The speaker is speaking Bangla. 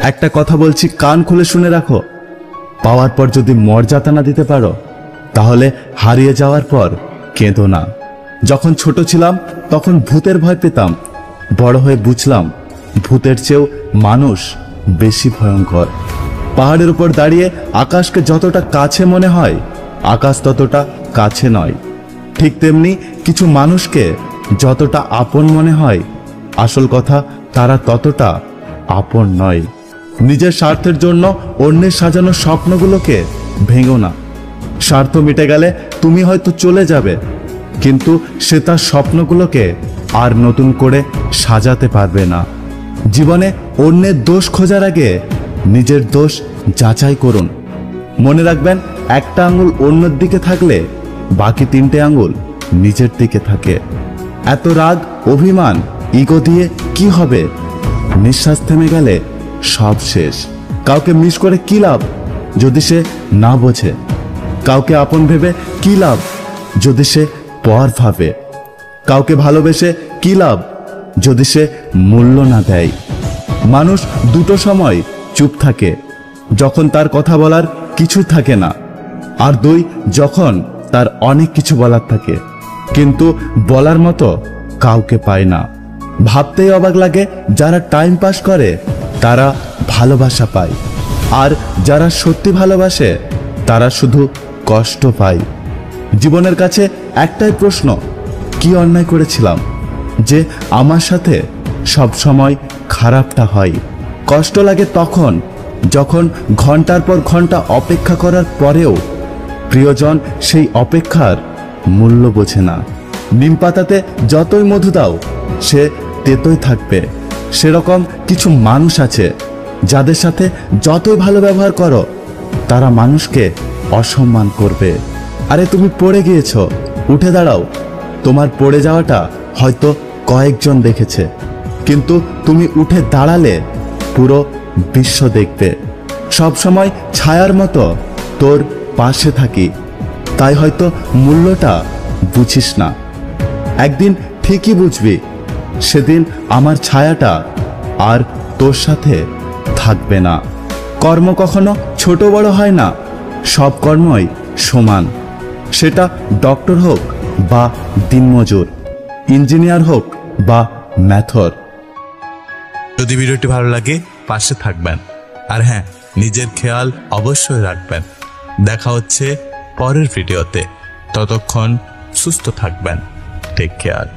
একটা কথা বলছি, কান খুলে শুনে রাখো। পাওয়ার পর যদি মর্যাদা না দিতে পারো, তাহলে হারিয়ে যাওয়ার পর কেঁদো না। যখন ছোট ছিলাম তখন ভূতের ভয় পেতাম, বড় হয়ে বুঝলাম ভূতের চেয়েও মানুষ বেশি ভয়ঙ্কর। পাহাড়ের উপর দাঁড়িয়ে আকাশকে যতটা কাছে মনে হয়, আকাশ ততটা কাছে নয়। ঠিক তেমনি কিছু মানুষকে যতটা আপন মনে হয়, আসল কথা তারা ততটা আপন নয়। নিজের স্বার্থের জন্য অন্যের সাজানো স্বপ্নগুলোকে ভেঙো না। স্বার্থ মিটে গেলে তুমি হয়তো চলে যাবে, কিন্তু সে তার স্বপ্নগুলোকে আর নতুন করে সাজাতে পারবে না। জীবনে অন্যের দোষ খোঁজার আগে নিজের দোষ যাচাই করুন। মনে রাখবেন, একটা আঙুল অন্যের দিকে থাকলে বাকি 3টে আঙুল নিজের দিকে থাকে। এত রাগ, অভিমান, ইগো দিয়ে কি হবে? নিঃশ্বাস থেমে গেলে সব শেষ। কাউকে মিস করে কি লাভ যদি সে না বোঝে? কাউকে আপন ভেবে কি লাভ যদি সে পর ভাবে? কাউকে ভালোবেসে কি লাভ যদি সে মূল্য না দেয়? মানুষ দুটো সময় চুপ থাকে, যখন তার কথা বলার কিছু থাকে না, আর 2, যখন তার অনেক কিছু বলার থাকে কিন্তু বলার মতো কাউকে পায় না। ভাবতেই অবাক লাগে, যারা টাইম পাস করে তারা ভালোবাসা পায়, আর যারা সত্যি ভালোবাসে তারা শুধু কষ্ট পায়। জীবনের কাছে একটাই প্রশ্ন, কি অন্যায় করেছিলাম যে আমার সাথে সব সময় খারাপটা হয়? কষ্ট লাগে তখন যখন ঘন্টার পর ঘন্টা অপেক্ষা করার পরেও প্রিয়জন সেই অপেক্ষার মূল্য বোঝে না। নিম পাতাতে যতই মধু দাও সে তেতোই থাকবে। সেরকম কিছু মানুষ আছে যাদের সাথে যতই ভালো ব্যবহার করো তারা মানুষকে অসম্মান করবে। আরে তুমি পড়ে গিয়েছো, উঠে দাঁড়াও। তোমার পড়ে যাওয়াটা হয়তো কয়েকজন দেখেছে, কিন্তু তুমি উঠে দাঁড়ালে পুরো বিশ্ব দেখবে। সব সময় ছায়ার মতো তোর পাশে থাকি, তাই হয়তো মূল্যটা বুঝিস না। একদিন ঠিকই বুঝবি, সেদিন আমার ছায়াটা আর তোর সাথে থাকবে না। কর্ম কখনো ছোট বড় হয় না, সব কর্মই সমান। সেটা ডক্টর হোক বা দিনমজুর, ইঞ্জিনিয়ার হোক বা ম্যাথর। যদি ভিডিওটি ভালো লাগে পাশে থাকবেন, আর হ্যাঁ, নিজের খেয়াল অবশ্যই রাখবেন। দেখা হচ্ছে পরের ভিডিওতে, ততক্ষণ সুস্থ থাকবেন। Take care.